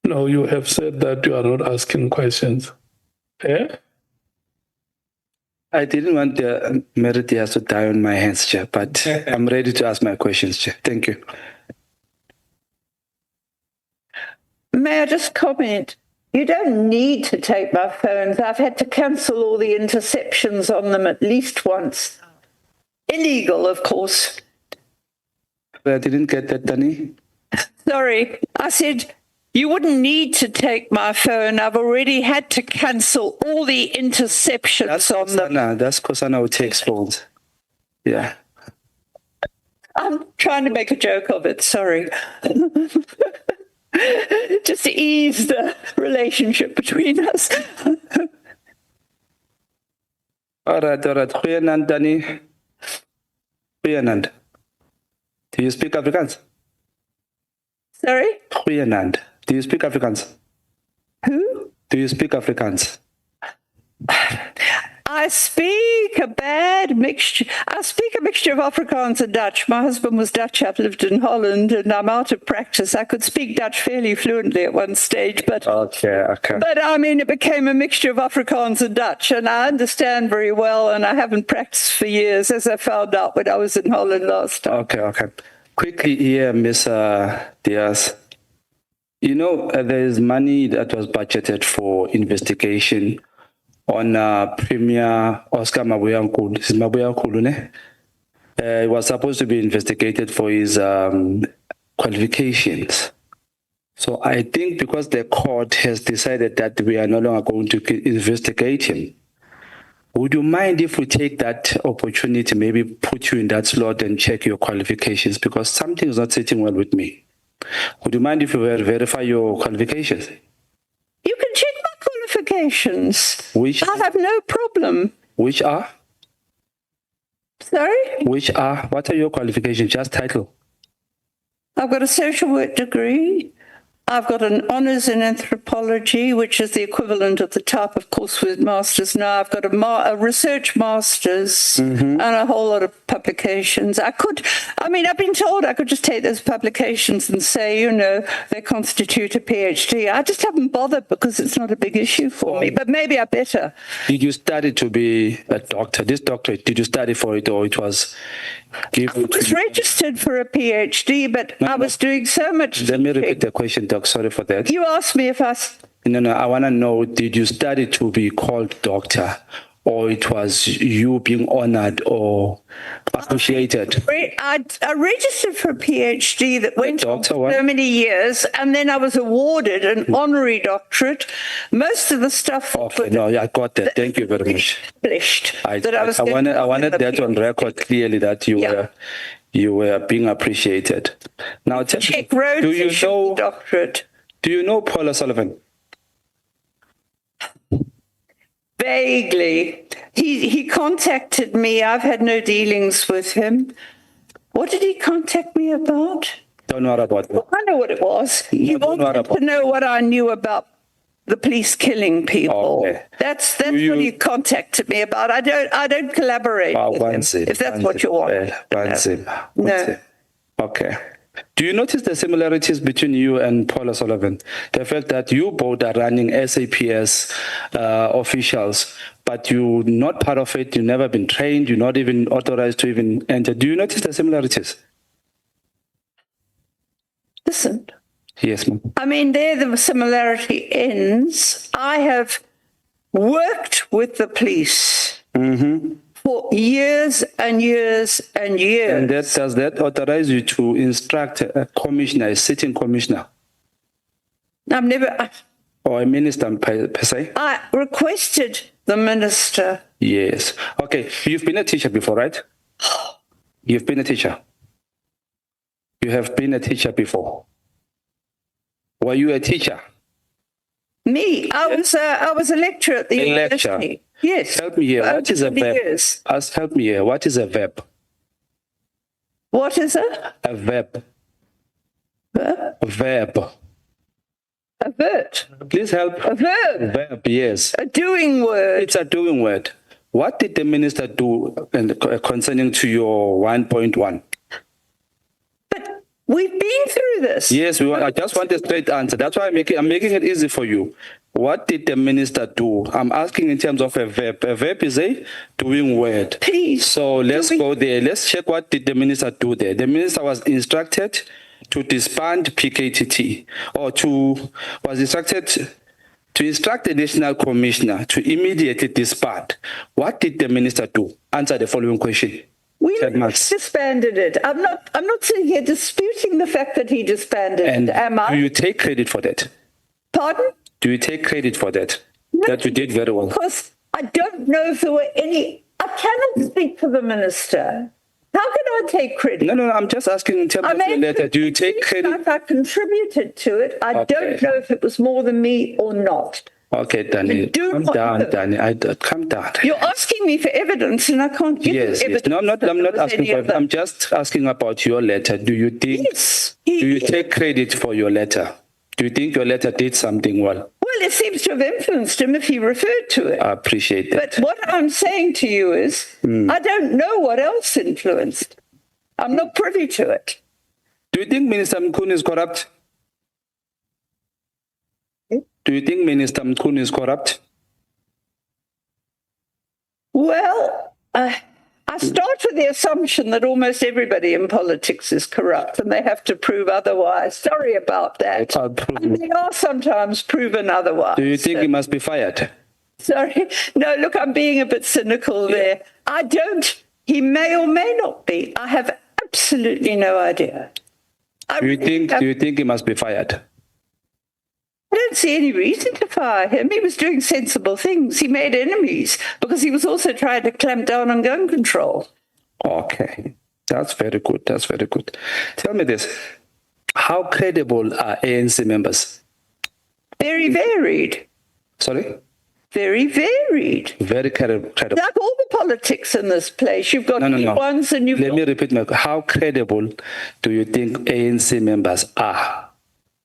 No, you have said that you are not asking questions. Yeah? I didn't want the Meridias to die on my hands, Chair, but I'm ready to ask my questions, Chair. Thank you. May I just comment? You don't need to take my phones. I've had to cancel all the interceptions on them at least once. Illegal, of course. I didn't get that, Danny. Sorry, I said you wouldn't need to take my phone. I've already had to cancel all the interceptions on them. No, that's Kosana who takes phones. Yeah. I'm trying to make a joke of it, sorry. Just to ease the relationship between us. All right. Goeienaand, Danny. Goeienaand. Do you speak Afrikaans? Sorry? Goeienaand. Do you speak Afrikaans? Who? Do you speak Afrikaans? I speak a mixture of Afrikaans and Dutch. My husband was Dutch. I've lived in Holland, and I'm out of practice. I could speak Dutch fairly fluently at one stage, but Okay. But I mean, it became a mixture of Afrikaans and Dutch, and I understand very well, and I haven't practiced for years, as I found out when I was in Holland last time. Okay. Quickly here, Ms. Diaz. You know, there is money that was budgeted for investigation on Premier Oscar Mabuyankulu. This is Mabuyankulu, ne? He was supposed to be investigated for his qualifications. So I think because the court has decided that we are no longer going to investigate him, would you mind if we take that opportunity, maybe put you in that slot and check your qualifications? Because something is not sitting well with me. Would you mind if we verify your qualifications? You can check my qualifications. I have no problem. Which are? Sorry? What are your qualifications? Just title. I've got a social work degree. I've got an honours in anthropology, which is the equivalent of the type of course with masters now. I've got a research masters and a whole lot of publications. I've been told I could just take those publications and say, they constitute a PhD. I just haven't bothered because it's not a big issue for me, but maybe I better. Did you study to be a doctor? This doctorate, did you study for it, or it was given to you? I was registered for a PhD, but I was doing so much. Let me repeat the question, Doc. Sorry for that. You asked me if I... No, I want to know, did you study to be called doctor, or it was you being honored or appreciated? I registered for a PhD that went on for so many years, and then I was awarded an honorary doctorate. Most of the stuff... Okay, no, I got that. Thank you very much. I wanted that on record clearly that you were being appreciated. Now, do you know doctorate? Do you know Paul O'Sullivan? Vaguely. He contacted me. I've had no dealings with him. What did he contact me about? Don't know about that. Well, I know what it was. He wanted to know what I knew about the police killing people. Okay. That's what he contacted me about. I don't collaborate with him, if that's what you want. No. Okay. Do you notice the similarities between you and Paul O'Sullivan? The fact that you both are running SAPS officials, but you're not part of it, you've never been trained, you're not even authorized to even enter. Do you notice the similarities? Listen. Yes, ma'am. I mean, there the similarity ends. I have worked with the police for years and years and years. And does that authorize you to instruct a commissioner, a sitting commissioner? I've never... Or a minister per se? I requested the minister. Yes. Okay, you've been a teacher before, right? You've been a teacher. You have been a teacher before. Were you a teacher? Me? I was a lecturer at the university. Lecturer. Yes. Help me here. What is a verb? Help me here. What is a verb? What is it? A verb. Verb? Verb. A verb. Please help. A verb. Verb, yes. A doing word. It's a doing word. What did the minister do concerning to your 1.1? But We've been through this. Yes, I just want a straight answer. That's why I'm making it easy for you. What did the minister do? I'm asking in terms of a verb. A verb is a doing word. Please. So let's go there. Let's check what did the minister do there. The minister was instructed to disband PKTT, or was instructed to instruct the national commissioner to immediately disband. What did the minister do? Answer the following question. We disbanded it. I'm not sitting here disputing the fact that he disbanded And it, am I? do you take credit for that? Pardon? Do you take credit for that? No, That you did very well. Because I don't know if there were any. I cannot speak for the minister. How can I take credit? No, I'm just asking in terms of your letter. Do you take credit? Like I contributed to it. I don't know if it was more than me or not. Okay, Danny, calm down, Danny. Calm down. You're asking me for evidence, and I can't give you evidence. Yes. No, I'm not asking for it. I'm just asking about your letter. Do you think? Yes. Do you take credit for your letter? Do you think your letter did something well? Well, it seems to have influenced him if he referred to it. I appreciate that. But what I'm saying to you is, I don't know what else influenced. I'm not privy to it. Do you think Minister Mkhunu is corrupt? Do you think Minister Mkhunu is corrupt? Well, I start with the assumption that almost everybody in politics is corrupt and they have to prove otherwise. Sorry about that. And they are sometimes proven otherwise. Do you think he must be fired? Sorry. No, look, I'm being a bit cynical there. I don't. He may or may not be. I have absolutely no idea. Do you think he must be fired? I don't see any reason to fire him. He was doing sensible things. He made enemies because he was also trying to clamp down on gun control. Okay. That's very good. That's very good. Tell me this. How credible are ANC members? Very varied. Sorry? Very varied. Very credible. Like all the politics in this place. You've got No. ones and you've Let got... me repeat how credible do you think ANC members are?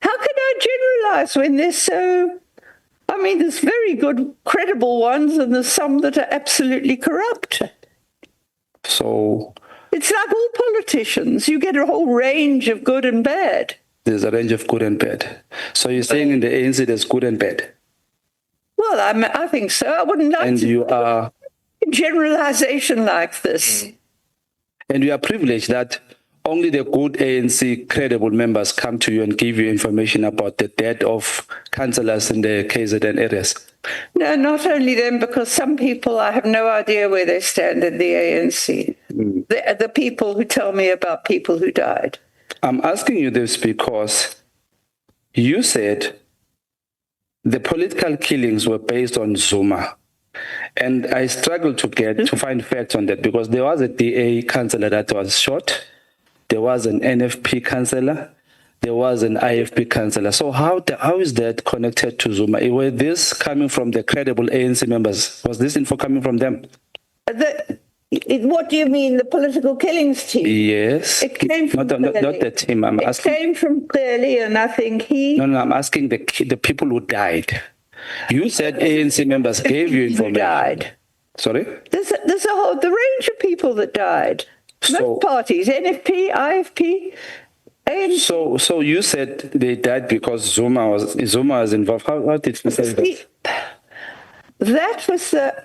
How can I generalize when they're so... I mean, there's very good, credible ones and there's some that are absolutely corrupt. So... It's like all politicians. You get a whole range of good and bad. There's a range of good and bad. So you're saying in the ANC there's good and bad? Well, I think so. I wouldn't like and to you are generalization like this. And you are privileged that only the good ANC credible members come to you and give you information about the death of councillors in the KZN areas. No, not only them, because some people, I have no idea where they stand in the ANC. The people who tell me about people who died. I'm asking you this because you said the political killings were based on Zuma. And I struggled to find facts on that because there was a DA councillor that was shot. There was an NFP councillor. There was an IFP councillor. So how is that connected to Zuma? Were this coming from the credible ANC members? Was this info coming from them? What do you mean, the political killings team? Yes. It came from not the team. I'm asking. It came from Clearly, and I think he... No, I'm asking the people who died. You said ANC members gave you information. Who died. Sorry? There's a whole the range of people that died. Most parties, NFP, IFP, ANC. So you said they died because Zuma was involved. How did you say that? That was the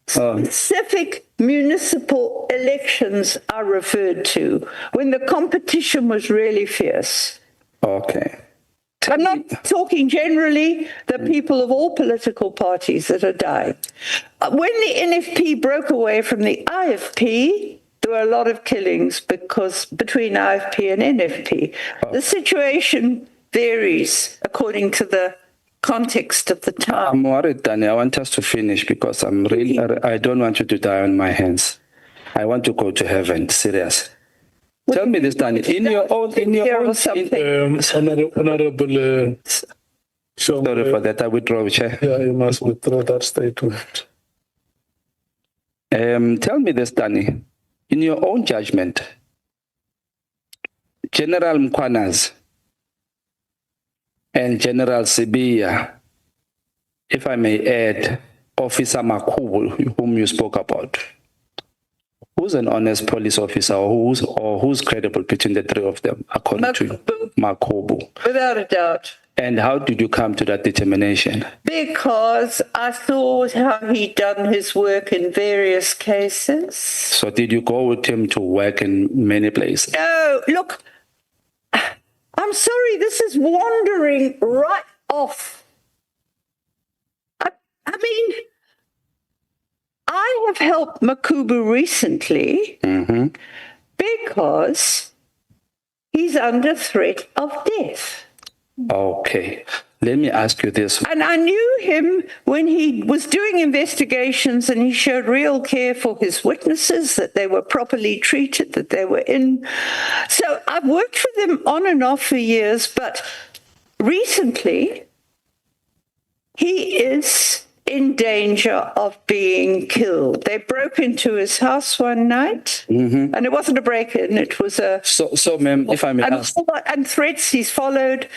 specific municipal elections I referred to, when the competition was really fierce. Okay. I'm not talking generally the people of all political parties that are dying. When the NFP broke away from the IFP, there were a lot of killings between IFP and NFP. The situation varies according to the context of the time. I'm worried, Danny. I want us to finish because I don't want you to die on my hands. I want to go to heaven. Serious. Tell me this, Danny. Honorable sorry for that. I withdraw, Chair. Yeah, you must withdraw that statement. Tell me this, Danny. In your own judgment, General Mkhwanazi and General Sibiya, if I may add, Officer Makubu, whom you spoke about, Who's an honest police officer, or who's credible between the three of them, according to you? Makubu. Without a doubt. And how did you come to that determination? Because I thought how he'd done his work in various cases. So did you go with him to work in many places? No, look, I'm sorry, this is wandering right off. I mean, I have helped Makubu recently because he's under threat of death. Okay. Let me ask you this. And I knew him when he was doing investigations and he showed real care for his witnesses, that they were properly treated, that they were in. So I've worked with him on and off for years, but recently he is in danger of being killed. They broke into his house one night, and it wasn't a break-in, it was a... So ma'am, if I may ask... And threats he's followed,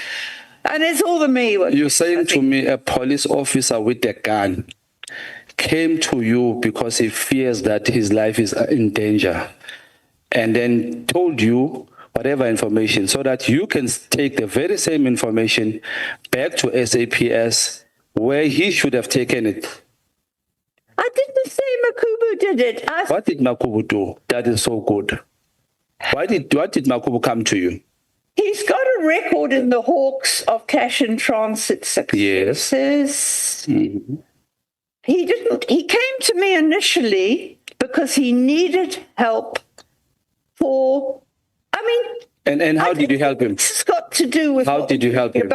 and it's all the me. You're saying to me a police officer with a gun came to you because he fears that his life is in danger, and then told you whatever information so that you can take the very same information back to SAPS where he should have taken it. I didn't say Makubu did it. What did Makubu do that is so good? What did Makubu come to you? He's got a record in the Hawks of cash and transit successes. Yes. He came to me initially because he needed help for, And how did you help him? It's got to do with how did you help him?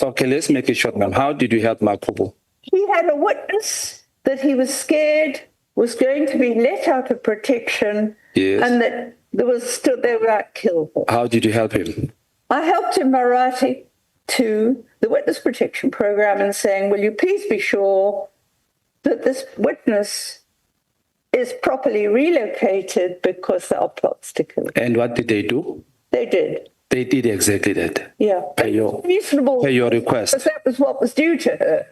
Okay, let's make it short, ma'am. How did you help Makubu? He had a witness that he was scared was going to be let out of protection, and that they were killed. How did you help him? I helped him by writing to the Witness Protection Program and saying, will you please be sure that this witness is properly relocated because there are plots to kill him. And what did they do? They did. They did exactly that. Yeah. Reasonable. Per your request. Because that was what was due to her.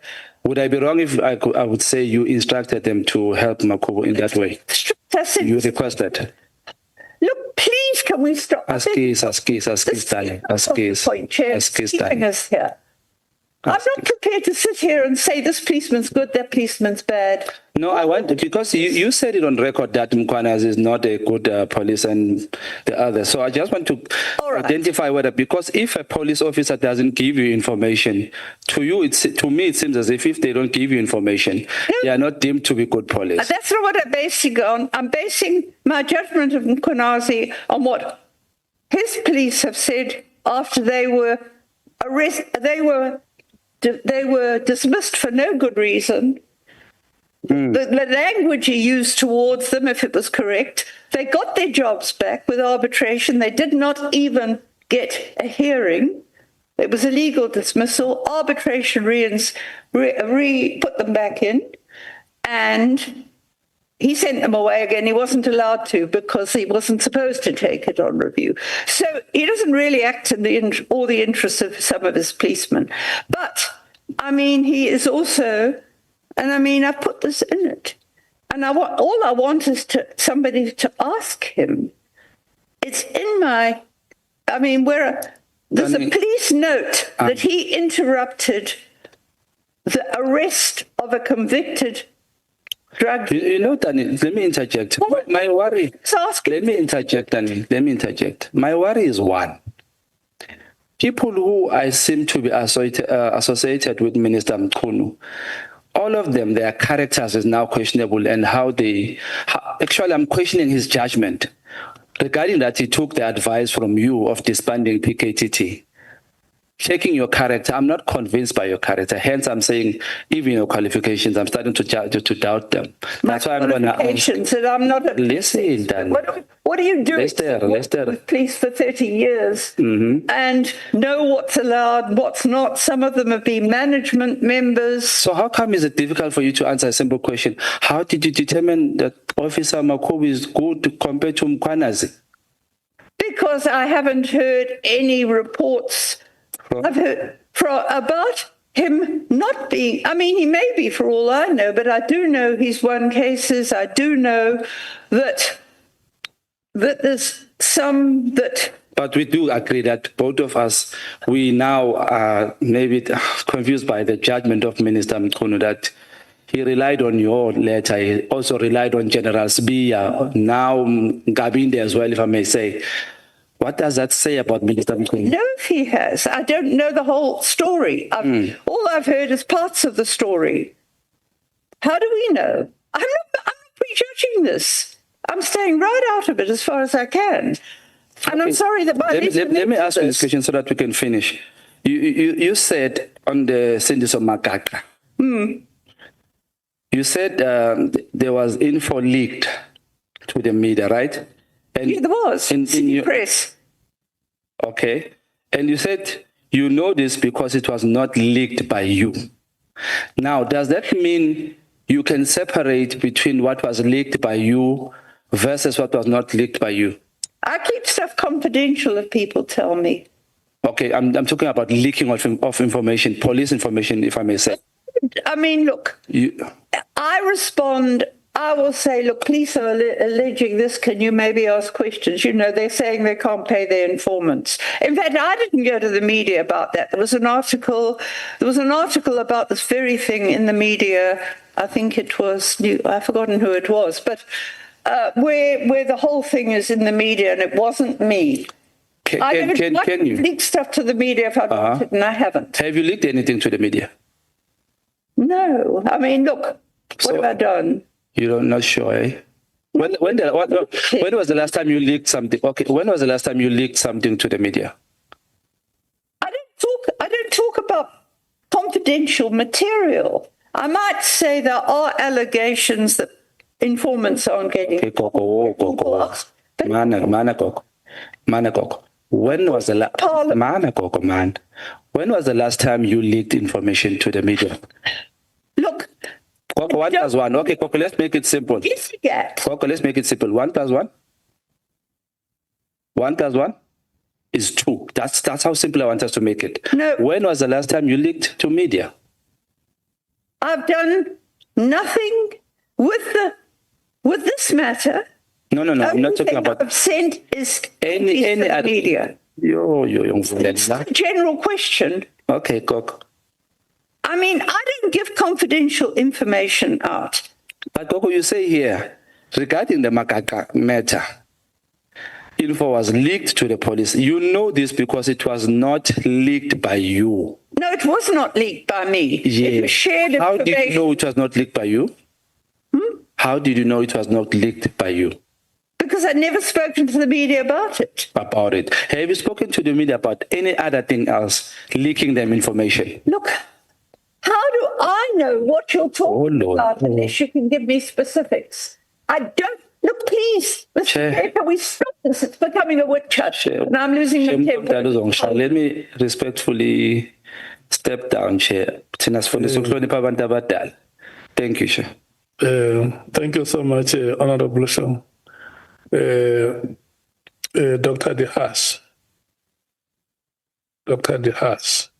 Would I be wrong if I would say you instructed them to help Makubu in that way? You requested. Look, please, can we stop? Ask case, darling. Ask case. Keeping us here. I'm not prepared to sit here and say this policeman's good, that policeman's bad. No, I want, because you said it on record that Mkwanas is not a good police and the other. So I just want to identify whether, because if a police officer doesn't give you information, to me it seems as if they don't give you information, they are not deemed to be good police. That's not what I'm basing on. I'm basing my judgment of Mkwanazi on what his police have said after they were arrested. They were dismissed for no good reason. The language he used towards them, if it was correct, they got their jobs back with arbitration. They did not even get a hearing. It was a legal dismissal. Arbitration put them back in, and he sent them away again. He wasn't allowed to because he wasn't supposed to take it on review. So he doesn't really act in all the interests of some of his policemen. But, he is also, and I've put this in it. And all I want is somebody to ask him. It's in my, there's a police note that he interrupted the arrest of a convicted drug. Danny, let me interject. My worry. Let me interject, Danny. Let me interject. My worry is one. People who I seem to be associated with Minister Mkhunu, all of them, their characters is now questionable, and actually, I'm questioning his judgment regarding that he took the advice from you of disbanding PKTT. Checking your character, I'm not convinced by your character. Hence, I'm saying even your qualifications, I'm starting to doubt them. That's why I'm going to ask. I'm not. Listen, Dan. What are you doing? With police for 30 years and know what's allowed, what's not. Some of them have been management members. So how come is it difficult for you to answer a simple question? How did you determine that Officer Makubu is good compared to Mkwanazi? Because I haven't heard any reports. I've heard about him not being, he may be for all I know, but I do know he's won cases. I do know that that there's some that But we do agree that both of us, we now are maybe confused by the judgment of Minister Mkhunu that he relied on your letter. He also relied on General Sbiya, now Gabinde as well, if I may say. What does that say about Minister Mkhunu? know if he has. I don't know the whole story. All I've heard is parts of the story. How do we know? I'm not prejudging this. I'm staying right out of it as far as I can. And I'm sorry that my Let me ask you this question so that we can finish. You said on the Sindiso Makaka, you said there was info leaked to the media, right? And Yeah, there was. in City your- press. Okay. And you said you know this because it was not leaked by you. Now, does that mean you can separate between what was leaked by you versus what was not leaked by you? I keep stuff confidential if people tell me. Okay, I'm talking about leaking of information, police information, if I may say. I mean, look, I respond, I will say, look, police are alleging this. Can you maybe ask questions? You know, they're saying they can't pay their informants. In fact, I didn't go to the media about that. There was an article about this very thing in the media. I think it was, I've forgotten who it was, but where the whole thing is in the media, and it wasn't me. I Can you leak stuff to the media if I wanted, and I haven't. have you leaked anything to the media? No, I mean, look, what have I done? You're not sure, eh? When was the last time you leaked something? Okay, when was the last time you leaked something to the media? I don't talk about confidential material. I might say there are allegations that informants aren't getting. Okay, Koko. Mana Koko. When was the When was the last time you leaked information to the media? Look, Koko, 1 plus 1. Okay, Koko, let's make it simple. you forget. Koko, let's make it simple. 1 plus 1? 1 plus 1 is 2. That's how simple I want us to make it. No. When was the last time you leaked to media? I've done nothing with this matter. No. I'm not talking about I've sent is any other media. It's a general question. Okay, Koko. I mean, I don't give confidential information out. But Koko, you say here, regarding the Makaka matter, info was leaked to the police. You know this because it was not leaked by you. No, it was not leaked by me. Yeah. It was shared How information. did you know it was not leaked by you? How did you know it was not leaked by you? Because I'd never spoken to the media about it. About it. Have you spoken to the media about any other thing else, leaking them information? Look, how do I know what you're talking Lord. about unless you can give me specifics? I don't. Look, please, Mr. Chair. Speaker, we stop this. It's becoming a wit chat. And I'm losing my temper. Let me respectfully step down, Chair. Thank you, Chair. Thank you so much, Honorable Shong. Dr. De Haas. Dr. De Haas.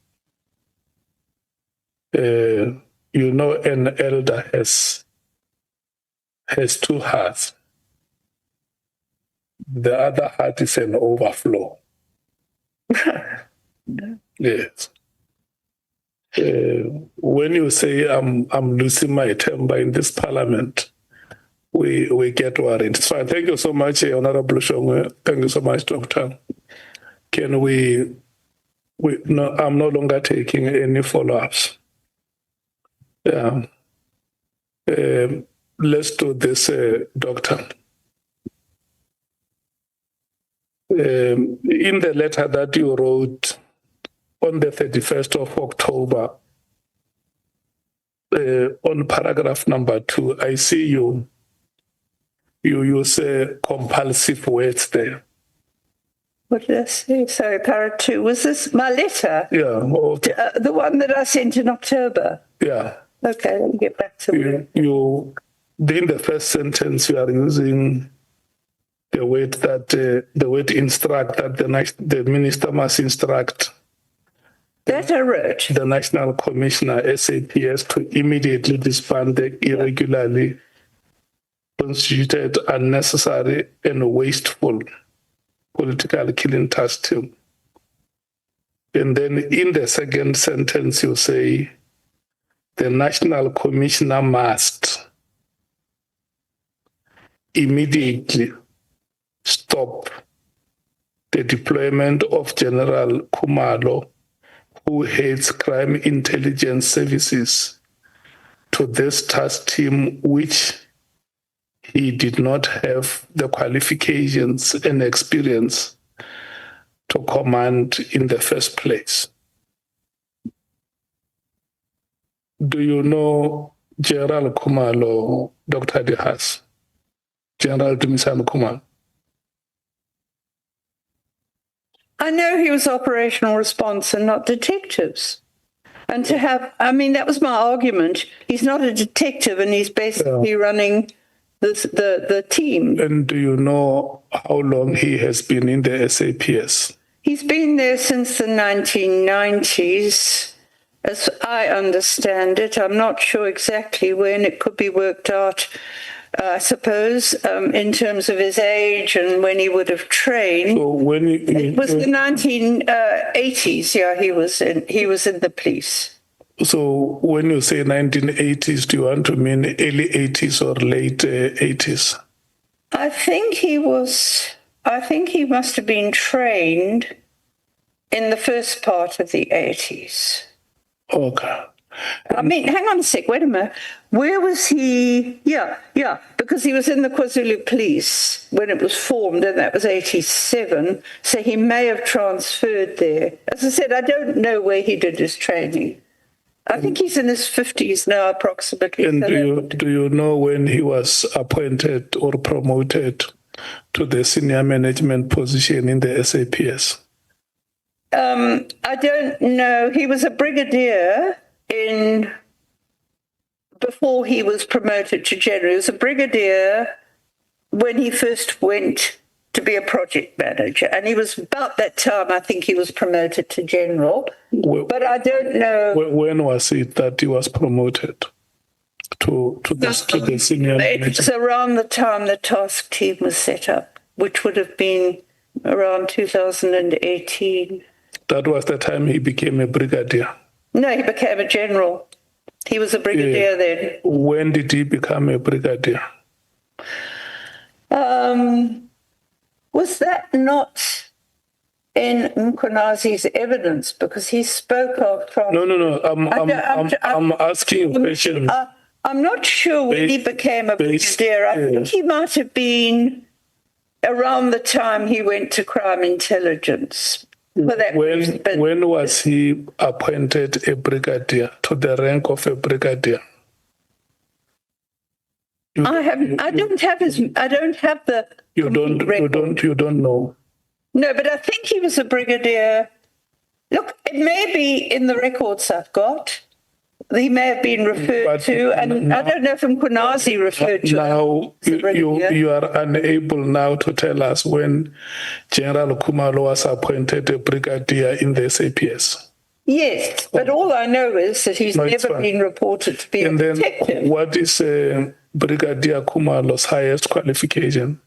You know, an elder has 2 hearts. The other heart is an overflow. Yes. When you say I'm losing my temper in this parliament, we get worried. So thank you so much, Honorable Shongwe. Thank you so much, Doctor. Can we no, I'm no longer taking any follow-ups. Yeah. Let's do this, Doctor. In the letter that you wrote on the 31st of October, on paragraph number 2, I see you use compulsive words there. What did I say? Sorry, paragraph 2. Was this my letter? Yeah. The one that I sent in October? Yeah. Okay, let me get back to it. In the first sentence, you are using the word instruct, that the minister must instruct That I wrote. the National Commissioner, SAPS, to immediately disband the irregularly constituted unnecessary and wasteful political killing task team. And then in the second sentence, you say the National Commissioner must immediately stop the deployment of General Khumalo, who heads crime intelligence services, to this task team, which he did not have the qualifications and experience to command in the first place. Do you know General Khumalo, Dr. Haas? General Dumisani Khumalo? I know he was operational response and not detectives. And to have, I mean, that was my argument. He's not a detective and he's basically running the team. And do you know how long he has been in the SAPS? He's been there since the 1990s, as I understand it. I'm not sure exactly when. It could be worked out, I suppose, in terms of his age and when he would have trained. So when it was the 1980s. Yeah, he was in the police. So when you say 1980s, do you want to mean early 80s or late 80s? I think he must have been trained in the first part of the 80s. Okay. I mean, hang on a sec, wait a minute. Where was he? Yeah, because he was in the KwaZulu Police when it was formed, and that was 87. So he may have transferred there. As I said, I don't know where he did his training. I think he's in his 50s now, approximately. And do you know when he was appointed or promoted to the senior management position in the SAPS? I don't know. He was a brigadier before he was promoted to general. He was a brigadier when he first went to be a project manager. And he was about that time, I think he was promoted to general. But I don't know. When was it that he was promoted to the senior manager? It was around the time the task team was set up, which would have been around 2018. That was the time he became a brigadier? No, he became a general. He was a brigadier then. When did he become a brigadier? Was that not in Mkonazi's evidence? Because he spoke of... No. I'm asking you a question. I'm not sure when he became a brigadier. I think he might have been around the time he went to crime intelligence. When was he appointed a brigadier, to the rank of a brigadier? I don't have the. You don't know. No, but I think he was a brigadier. Look, it may be in the records I've got. He may have been referred to, and I don't know if Mkonazi referred to. Now, you are unable now to tell us when General Khumalo was appointed a brigadier in the SAPS. Yes, but all I know is that he's never been reported to be a detective. Then what is Brigadier Khumalo's highest qualification?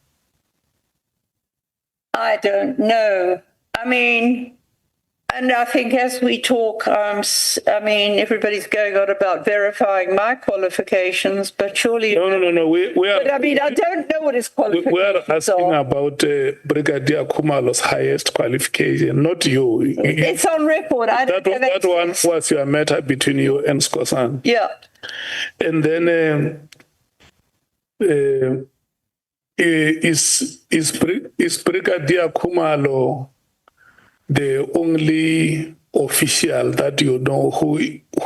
I don't know. I mean, and I think as we talk, everybody's going on about verifying my qualifications, but surely... No. I don't know what his qualifications are. We are asking about Brigadier Khumalo's highest qualification, not you. It's on record. That one was your matter between you and Skosan. Yeah. And then... Is Brigadier Khumalo the only official that you know who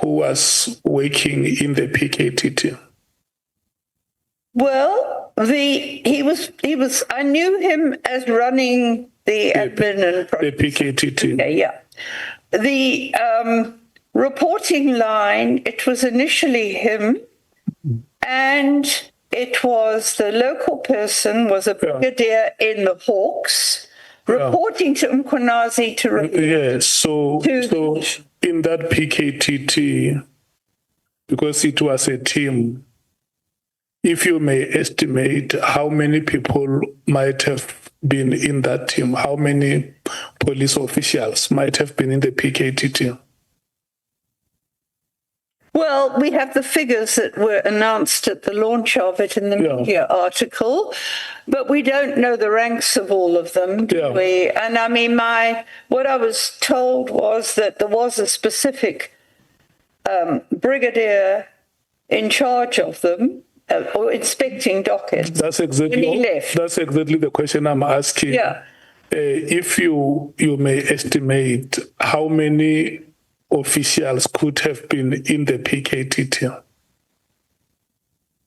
was working in the PKTT? Well, he was. I knew him as running the admin and the PKTT. Okay, yeah. The reporting line. It was initially him, and it was the local person was a brigadier in the Hawks, reporting to Mkonazi to... Yes, so in that PKTT, because it was a team, if you may estimate how many people might have been in that team, how many police officials might have been in the PKT team? Well, we have the figures that were announced at the launch of it in the media article, but we don't know the ranks of all of them, do we? And I mean, what I was told was that there was a specific brigadier in charge of them, or inspecting dockets. That's exactly when he left. That's exactly the question I'm asking. Yeah. If you may estimate how many officials could have been in the PKT team?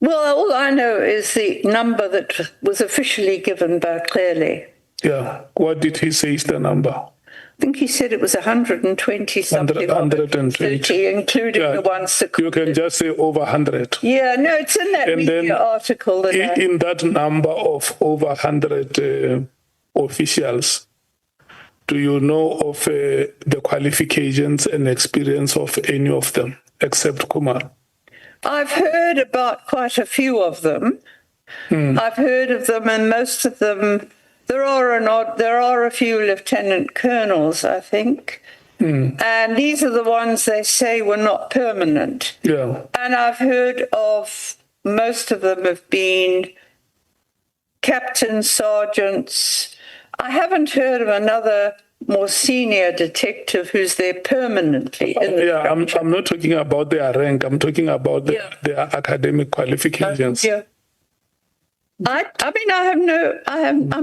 Well, all I know is the number that was officially given by Clearly. Yeah. What did he say is the number? I think he said it was 120 something. 120, including the ones that you can just say over 100. Yeah, no, it's in that media article. That in that number of over 100 officials, do you know of the qualifications and experience of any of them except Kumar? I've heard about quite a few of them. I've heard of them, and most of them. There are a few lieutenant colonels, I think, and these are the ones they say were not permanent. Yeah. And I've heard of most of them have been captains, sergeants. I haven't heard of another more senior detective who's there permanently. I'm not talking about their rank. I'm talking about their academic qualifications. I'm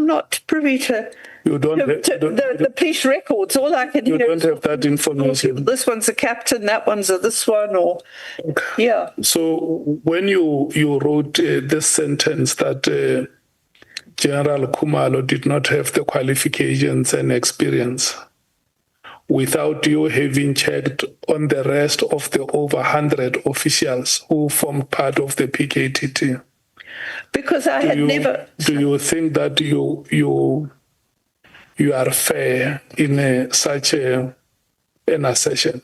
not privy to the police records. All I can hear you don't have that information. This one's a captain, that one's this one, or So when you wrote this sentence that General Khumalo did not have the qualifications and experience, without you having checked on the rest of the over 100 officials who formed part of the PKT team. Because I had never. Do you think that you are fair in such an assertion?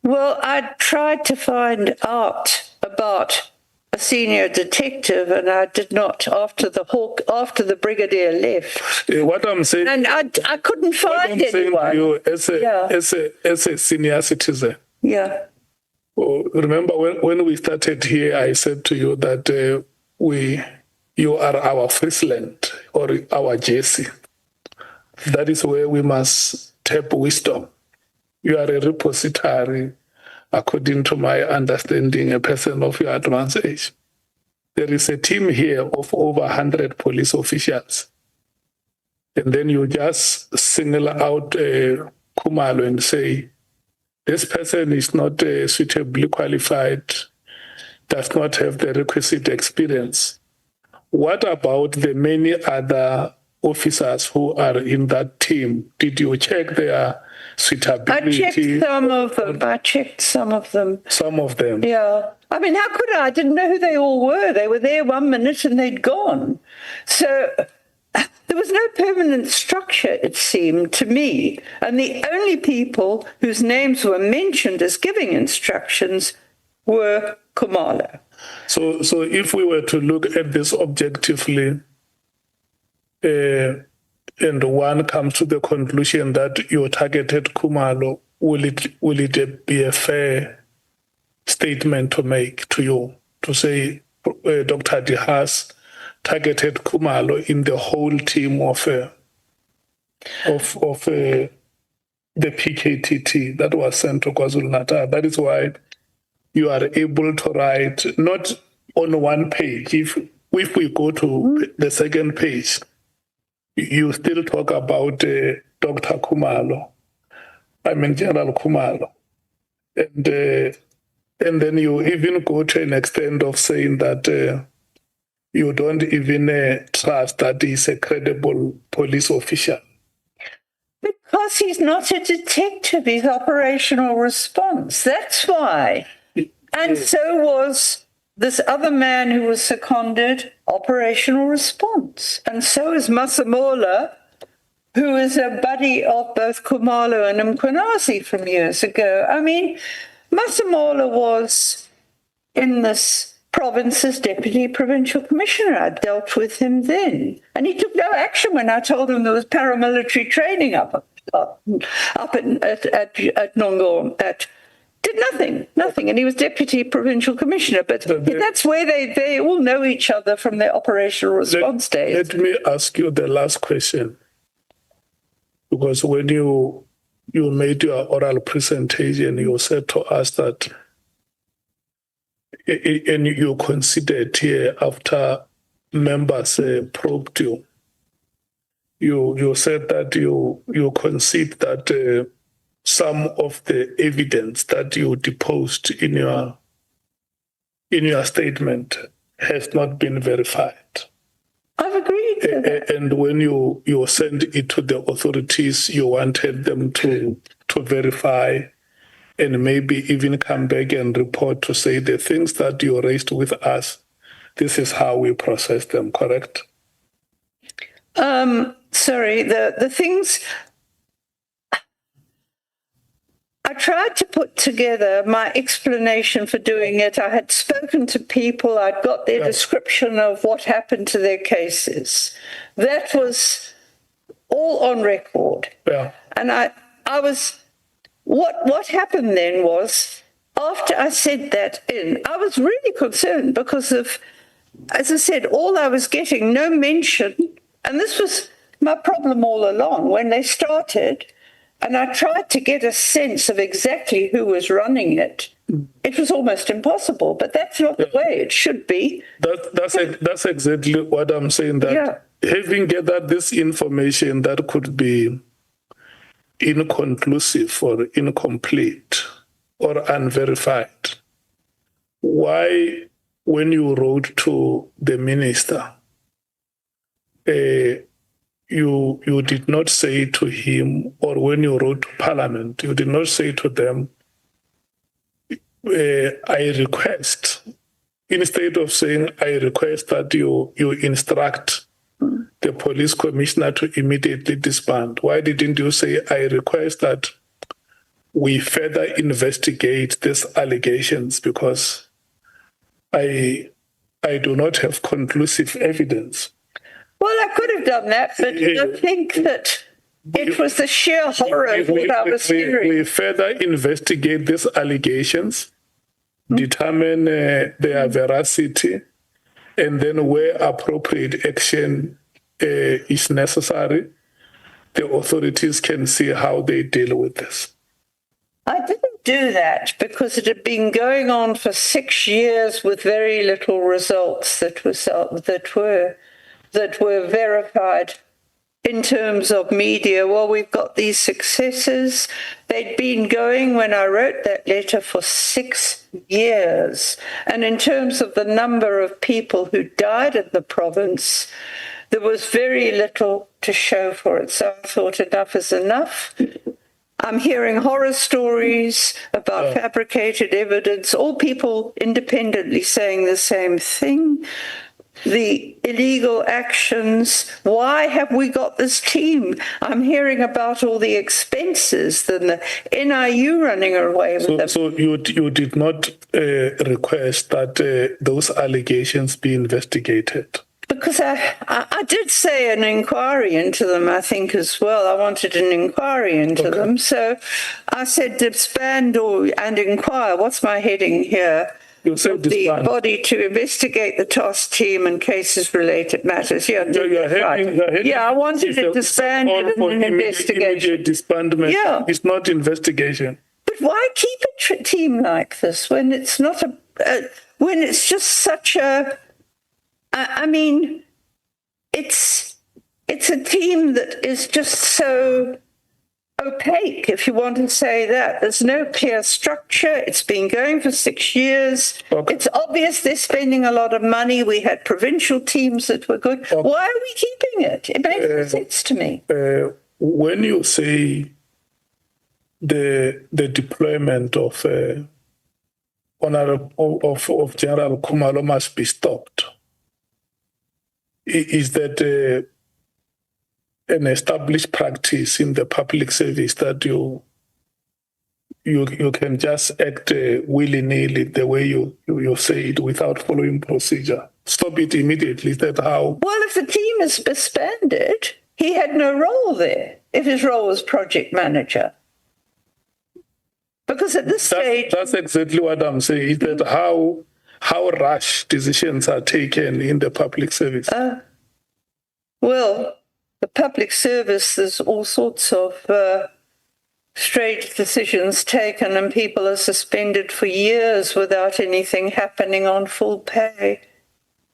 Well, I tried to find out about a senior detective, and I did not after the brigadier left. What I'm saying, and I couldn't find anyone. You as a senior citizen. Yeah. Well, remember when we started here, I said to you that you are our Friesland or our Jesse. That is where we must tap wisdom. You are a repository, according to my understanding, a person of your advanced age. There is a team here of over 100 police officials. And then you just single out Khumalo and say, this person is not suitably qualified, does not have the requisite experience. What about the many other officers who are in that team? Did you check their suitability? I checked some of them. Some of them? Yeah. I mean, how could I? I didn't know who they all were. They were there 1 minute and they'd gone. So there was no permanent structure, it seemed to me. And the only people whose names were mentioned as giving instructions were Khumalo. So if we were to look at this objectively, and one comes to the conclusion that you targeted Khumalo, will it be a fair statement to make to you, to say Dr. Haas targeted Khumalo in the whole team of the PKTT that was sent to KwaZulu-Natal? That is why you are able to write, not on one page. If we go to the second page, you still talk about Dr. Khumalo, General Khumalo. And then you even go to an extent of saying that you don't even trust that he's a credible police official. Because he's not a detective, he's operational response. That's why. And so was this other man who was seconded, operational response. And so is Masemola, who is a buddy of both Khumalo and Mkhwanazi from years ago. I mean, Masemola was in this province's deputy provincial commissioner. I dealt with him then. And he took no action when I told him there was paramilitary training up at Nongor. Did nothing. And he was deputy provincial commissioner. But that's where they all know each other from their operational response days. Let me ask you the last question. Because when you made your oral presentation, you said to us that, and you considered here after members probed you, you said that you concede that some of the evidence that you deposed in your statement has not been verified. I've agreed to that. And when you sent it to the authorities, you wanted them to verify and maybe even come back and report to say the things that you raised with us, this is how we process them, correct? Sorry, the things I tried to put together my explanation for doing it. I had spoken to people. I'd got their description of what happened to their cases. That was all on record. Yeah. And I was, what happened then was, after I said that I was really concerned because of, as I said, all I was getting, no mention, and this was my problem all along when they started. And I tried to get a sense of exactly who was running it. It was almost impossible, but that's not the way it should be. That's exactly what I'm saying, that having gathered this information that could be inconclusive or incomplete or unverified, why, when you wrote to the minister, you did not say to him, or when you wrote to Parliament, you did not say to them, I request, instead of saying, I request that you instruct the police commissioner to immediately disband. Why didn't you say, I request that we further investigate these allegations because I do not have conclusive evidence? Well, I could have done that, but I think that it was the sheer horror of what I was hearing. We further investigate these allegations, determine their veracity, and then where appropriate action is necessary, the authorities can see how they deal with this. I didn't do that because it had been going on for 6 years with very little results that were verified in terms of media. Well, we've got these successes. They'd been going when I wrote that letter for 6 years. And in terms of the number of people who died in the province, there was very little to show for it. So I thought enough is enough. I'm hearing horror stories about fabricated evidence, all people independently saying the same thing. The illegal actions. Why have we got this team? I'm hearing about all the expenses, the NIU running away with them. So you did not request that those allegations be investigated? Because I did say an inquiry into them, I think, as well. I wanted an inquiry into them. So I said disband and inquire. What's my heading here? You said the disband. Body to investigate the task team and cases-related matters. Yeah, I wanted it disbanded and investigation. Immediate disbandment. Yeah. It's not investigation. But why keep a team like this when it's not when it's just such a... I mean, it's a team that is just so opaque, if you want to say that. There's no clear structure. It's been going for 6 years. Okay. It's obvious they're spending a lot of money. We had provincial teams that were good. Okay. Why are we keeping it? It makes no sense to me. When you say the deployment of General Khumalo must be stopped, is that an established practice in the public service that you you can just act willy-nilly the way you say it without following procedure. Stop it immediately. Is that how? Well, if the team is disbanded, he had no role there if his role was project manager. Because at this stage... That's exactly what I'm saying. Is that how rash decisions are taken in the public service? Well, the public service, there's all sorts of strange decisions taken, and people are suspended for years without anything happening on full pay.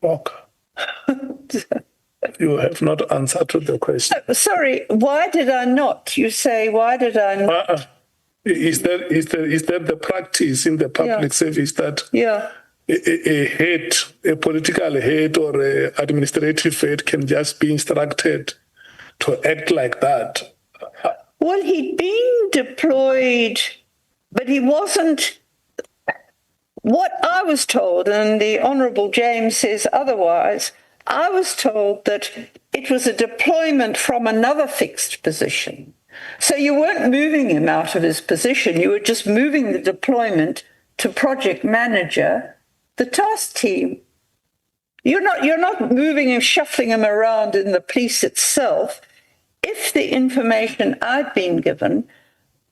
Okay. You have not answered to the question. Sorry, why did I not? You say, why did I not? Is that the practice in the public service that a political head or a administrative head can just be instructed to act like that? Well, he'd been deployed, but he wasn't. What I was told, and the Honourable James says otherwise, I was told that it was a deployment from another fixed position. So you weren't moving him out of his position, you were just moving the deployment to project manager, the task team. You're not moving him, shuffling him around in the police itself. If the information I'd been given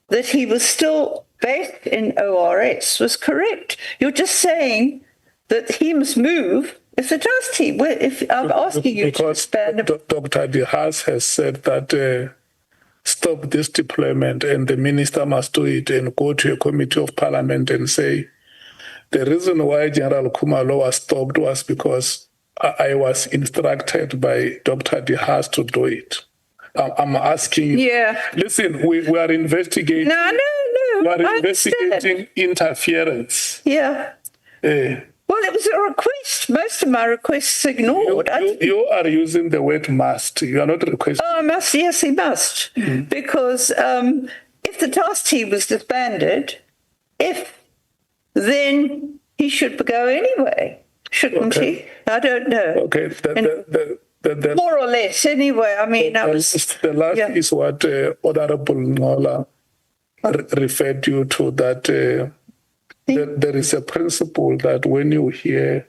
that he was still based in ORS was correct, you're just saying that he must move if the task team. If I'm asking you to expand, Dr. Haas has said that stop this deployment, and the minister must do it and go to a committee of parliament and say the reason why General Khumalo was stopped was because I was instructed by Dr. Haas to do it. I'm asking you. Yeah. Listen, we are investigating. No. We are investigating interference. Yeah. Well, it was a request. Most of my requests ignored. You are using the word must. You are not requesting. Oh, must. Yes, he must. Mm-hmm. Because if the task team was disbanded, then he should go anyway, shouldn't he? I don't know. Okay. More or less, anyway. I mean, the last is what Honorable Ngola referred you to, that there is a principle that when you hear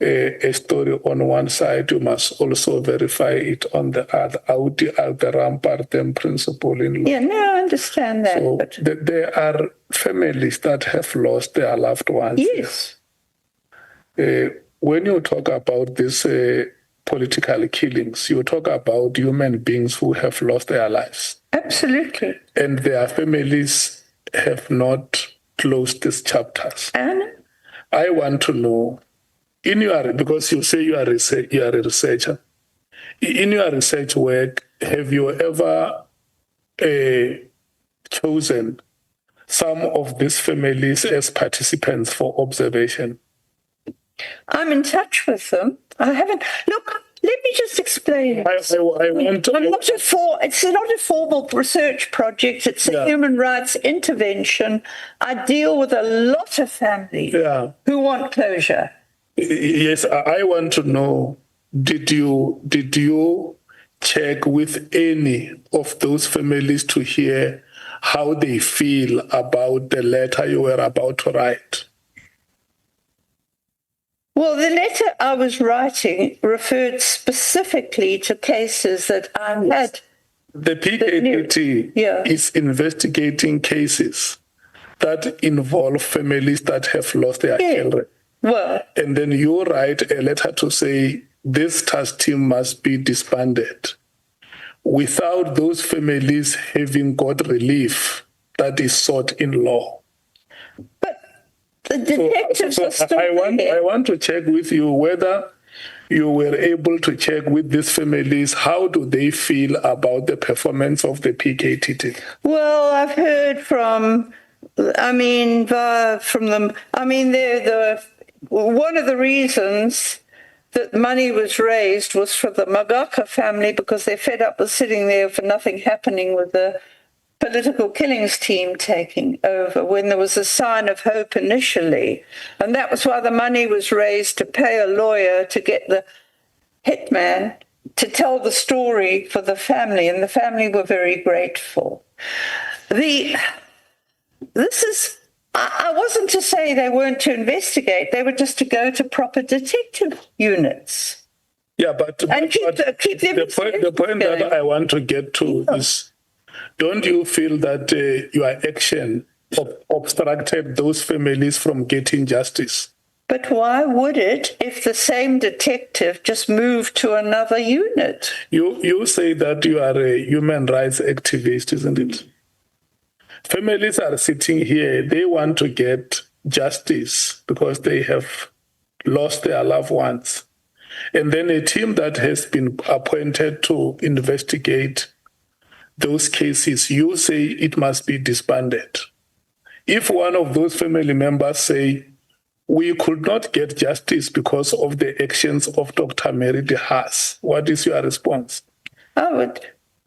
a story on one side, you must also verify it on the other. Audi alteram partem principle in law. Yeah, no, I understand that. So but... there are families that have lost their loved ones. Yes. When you talk about this political killings, you talk about human beings who have lost their lives. Absolutely. And their families have not closed these chapters. I want to know, because you say you are a researcher, in your research work, have you ever chosen some of these families as participants for observation? I'm in touch with them. I haven't. Look, let me just explain. It's not a formal research project. It's a human rights intervention. I deal with a lot of families who want closure. Yes, I want to know, did you check with any of those families to hear how they feel about the letter you were about to write? Well, the letter I was writing referred specifically to cases that I had. The PKTT is investigating cases that involve families that have lost their children. Well, and then you write a letter to say this task team must be disbanded without those families having got relief that is sought in law. But the detectives are still I want to check with you whether you were able to check with these families. How do they feel about the performance of the PKTT? Well, I've heard from them. One of the reasons that money was raised was for the Magaka family because they're fed up with sitting there for nothing happening with the political killings team taking over when there was a sign of hope initially. And that was why the money was raised to pay a lawyer to get the hitman to tell the story for the family. And the family were very grateful. I wasn't to say they weren't to investigate. They were just to go to proper detective units. Yeah, but, And keep the point that I want to get to is, don't you feel that your action obstructed those families from getting justice? But why would it if the same detective just moved to another unit? You say that you are a human rights activist, isn't it? Families are sitting here, they want to get justice because they have lost their loved ones. And then a team that has been appointed to investigate those cases, you say it must be disbanded. If one of those family members say, we could not get justice because of the actions of Dr. Mary Haas, what is your response? I would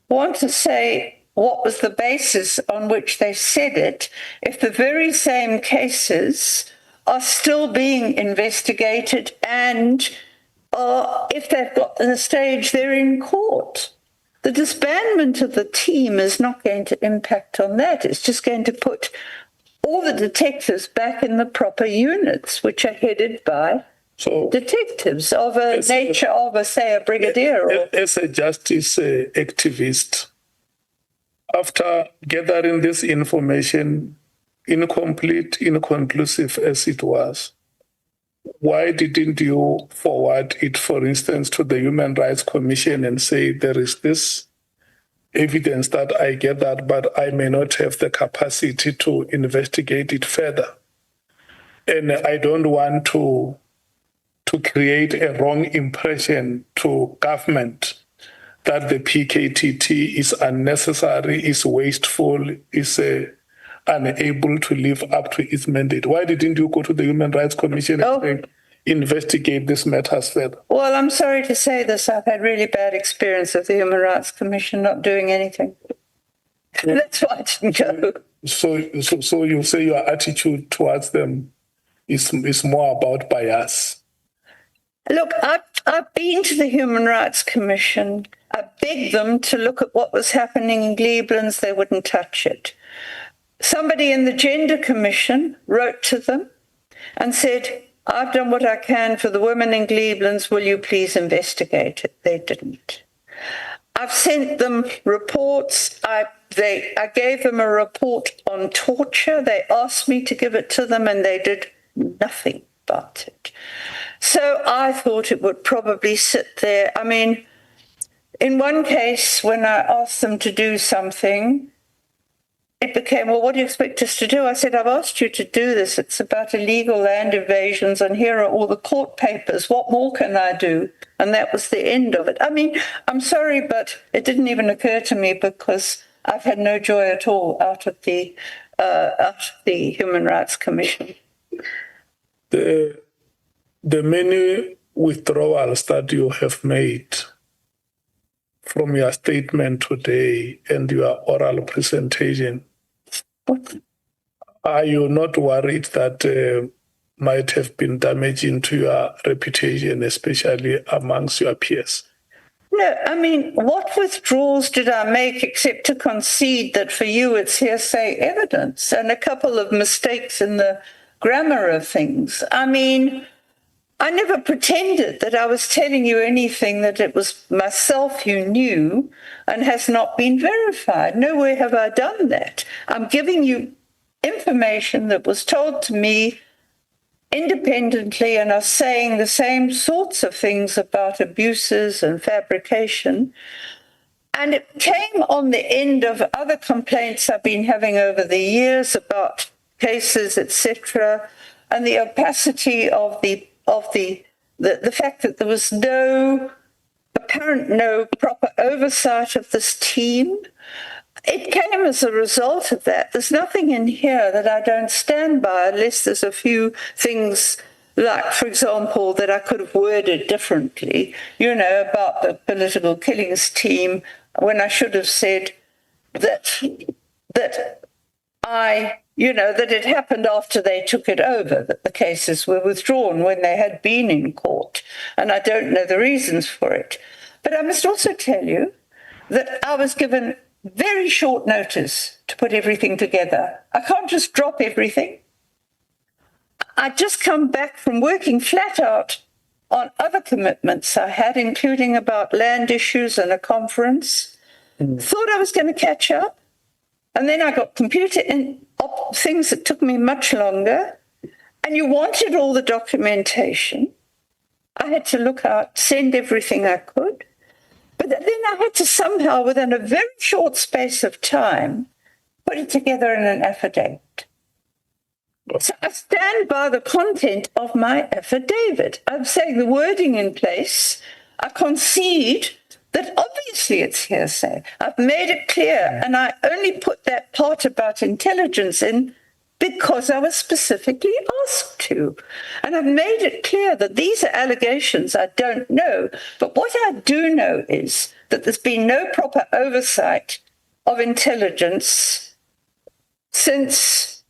want to say what was the basis on which they said it if the very same cases are still being investigated and if they've got to the stage they're in court. The disbandment of the team is not going to impact on that. It's just going to put all the detectives back in the proper units, which are headed by detectives of a nature of, say, a brigadier. As a justice activist, after gathering this information, incomplete, inconclusive as it was, why didn't you forward it, for instance, to the Human Rights Commission and say, there is this evidence that I gathered, but I may not have the capacity to investigate it further. And I don't want to create a wrong impression to government that the PKTT is unnecessary, is wasteful, is unable to live up to its mandate. Why didn't you go to the Human Rights Commission and say, investigate this matters further? Well, I'm sorry to say this. I've had really bad experience of the Human Rights Commission not doing anything. That's why I didn't go. So you say your attitude towards them is more about bias? Look, I've been to the Human Rights Commission. I begged them to look at what was happening in Glebelands. They wouldn't touch it. Somebody in the Gender Commission wrote to them and said, I've done what I can for the women in Glebelands. Will you please investigate it? They didn't. I've sent them reports. I gave them a report on torture. They asked me to give it to them, and they did nothing about it. So I thought it would probably sit there. I mean, in one case, when I asked them to do something, it became, well, what do you expect us to do? I said, I've asked you to do this. It's about illegal land invasions, and here are all the court papers. What more can I do? And that was the end of it. I mean, I'm sorry, but it didn't even occur to me because I've had no joy at all out of the Human Rights Commission. The many withdrawals that you have made from your statement today and your oral presentation, are you not worried that might have been damaging to your reputation, especially amongst your peers? No, I mean, what withdrawals did I make except to concede that for you it's hearsay evidence and a couple of mistakes in the grammar of things? I mean, I never pretended that I was telling you anything that it was myself who knew and has not been verified. Nowhere have I done that. I'm giving you information that was told to me independently and are saying the same sorts of things about abuses and fabrication. And it came on the end of other complaints I've been having over the years about cases, etc., and the opacity of the fact that there was no proper oversight of this team. It came as a result of that. There's nothing in here that I don't stand by unless there's a few things like, for example, that I could have worded differently, about the political killings team, when I should have said that it happened after they took it over, that the cases were withdrawn when they had been in court. And I don't know the reasons for it. But I must also tell you that I was given very short notice to put everything together. I can't just drop everything. I just come back from working flat out on other commitments I had, including about land issues and a conference. Thought I was going to catch up. And then I got computer things that took me much longer. And you wanted all the documentation. I had to look out, send everything I could. But then I had to somehow, within a very short space of time, put it together in an affidavit. So I stand by the content of my affidavit. I'm saying the wording in place. I concede that obviously it's hearsay. I've made it clear, and I only put that part about intelligence in because I was specifically asked to. And I've made it clear that these are allegations I don't know. But what I do know is that there's been no proper oversight of intelligence since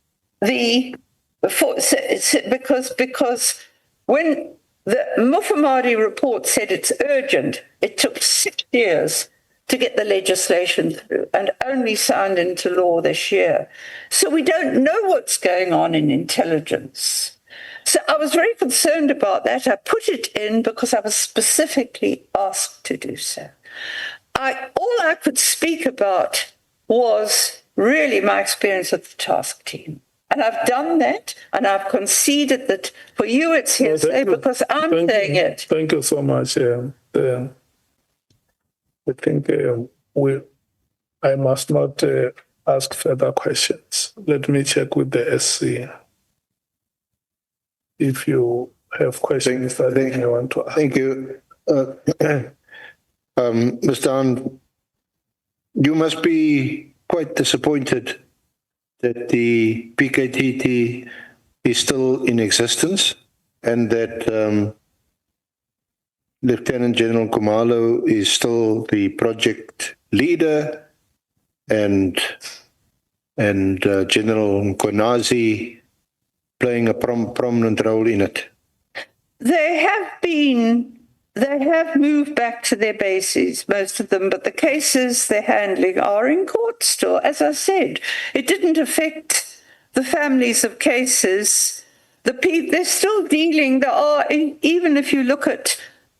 because when the Mufamadi report said it's urgent, it took 6 years to get the legislation through and only signed into law this year. So we don't know what's going on in intelligence. So I was very concerned about that. I put it in because I was specifically asked to do so. All I could speak about was really my experience with the task team. And I've done that, and I've conceded that for you it's hearsay because I'm saying it. Thank you so much. I think I must not ask further questions. Let me check with the SC if you have questions that you want to ask. Thank you. Mr. Hahn, you must be quite disappointed that the PKTT is still in existence and that Lieutenant General Kumalo is still the project leader and General Nkonyane playing a prominent role in it. They have moved back to their bases, most of them, but the cases they're handling are in court still. As I said, it didn't affect the families of cases. They're still dealing. There are, even if you look at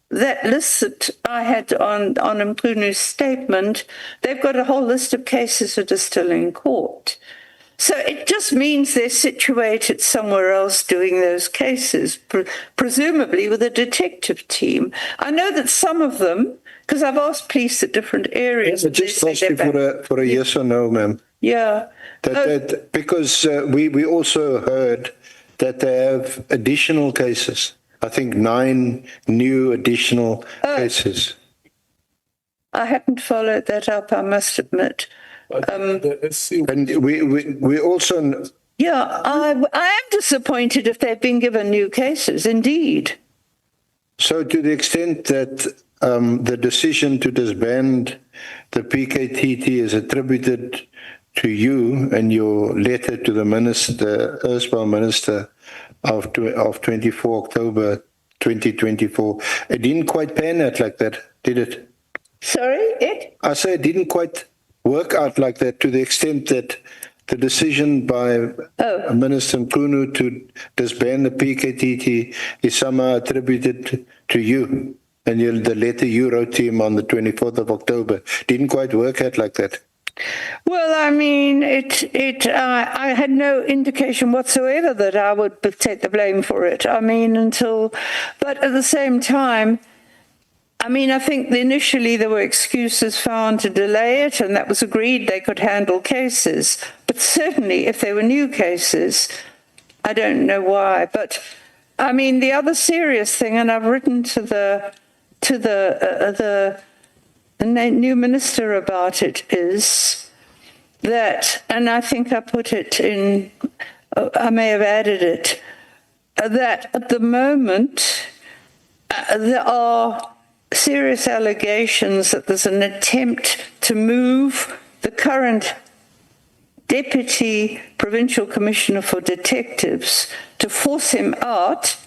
that list that I had on Mkunu's statement, they've got a whole list of cases that are still in court. So it just means they're situated somewhere else doing those cases, presumably with a detective team. I know that some of them, because I've asked police at different areas. I just asked you for a yes or no, ma'am. Yeah. Because we also heard that they have additional cases. I think 9 new additional cases. I haven't followed that up, I must admit. And we also... Yeah, I am disappointed if they've been given new cases, indeed. So to the extent that the decision to disband the PKTT is attributed to you and your letter to the minister, erstwhile minister of 24 October 2024, it didn't quite pan out like that, did it? Sorry, it? I say it didn't quite work out like that, to the extent that the decision by Minister Mkunu to disband the PKTT is somehow attributed to you, and the letter you wrote to him on the 24th of October didn't quite work out like that. Well, I mean, I had no indication whatsoever that I would take the blame for it. I mean, but at the same time, I mean, I think initially there were excuses found to delay it, and that was agreed they could handle cases. But certainly, if there were new cases, I don't know why. But I mean, the other serious thing, and I've written to the new minister about it, is that, and I think I put it in, I may have added it, that at the moment there are serious allegations that there's an attempt to move the current Deputy Provincial Commissioner for Detectives, to force him out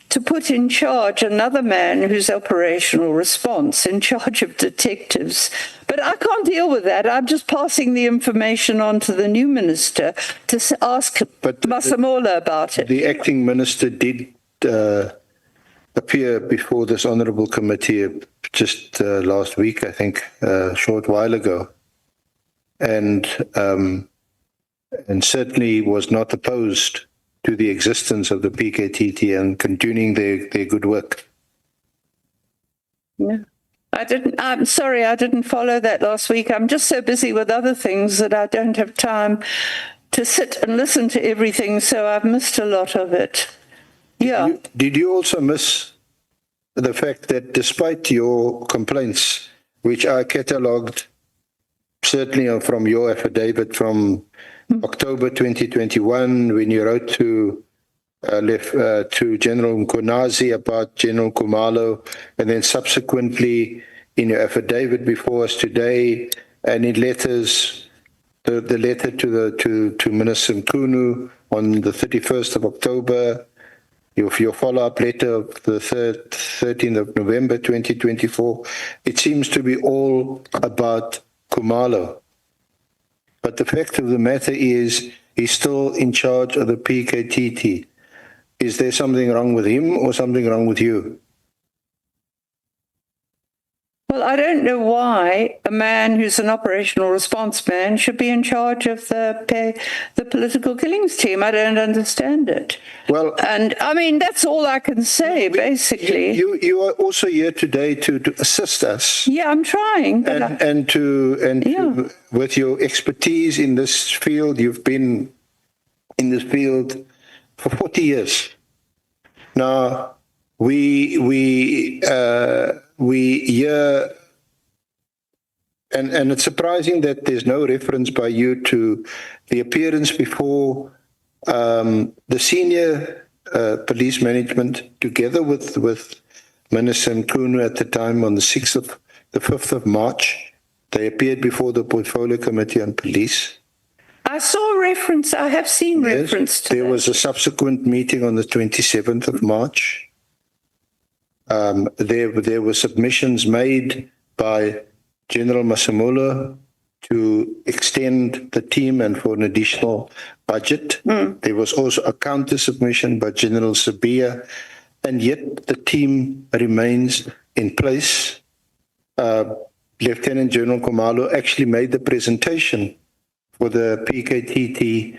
to put in charge another man who's operational response, in charge of detectives. But I can't deal with that. I'm just passing the information on to the new minister to ask Masemola about it. The acting minister did appear before this honourable committee just last week, I think, a short while ago, and certainly was not opposed to the existence of the PKTT and continuing their good work. Yeah. I'm sorry, I didn't follow that last week. I'm just so busy with other things that I don't have time to sit and listen to everything, so I've missed a lot of it. Yeah. Did you also miss the fact that despite your complaints, which I catalogued certainly from your affidavit from October 2021, when you wrote to General Mkonazi about General Kumalo, and then subsequently in your affidavit before us today, and in letters, the letter to Minister Mkunu on the 31st of October, your follow-up letter of the 13th of November 2024, it seems to be all about Kumalo. But the fact of the matter is, he's still in charge of the PKTT. Is there something wrong with him or something wrong with you? Well, I don't know why a man who's an operational response man should be in charge of the political killings team. I don't understand it. Well, and I mean, that's all I can say, basically. You are also here today to assist us. Yeah, I'm trying. To with your expertise in this field, you've been in this field for 40 years. Now, we hear, and it's surprising that there's no reference by you to the appearance before the senior police management, together with Minister Mkunu at the time on the 5th of March. They appeared before the Portfolio Committee on Police. I saw a reference. I have seen reference to there was a subsequent meeting on the 27th of March. There were submissions made by General Masemola to extend the team and for an additional budget. There was also a counter submission by General Sabia, and yet the team remains in place. Lieutenant General Kumalo actually made the presentation for the PKTT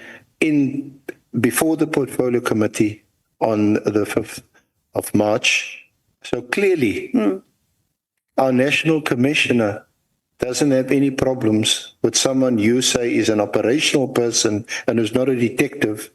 before the Portfolio Committee on the 5th of March. So clearly, our National Commissioner doesn't have any problems with someone you say is an operational person and who's not a detective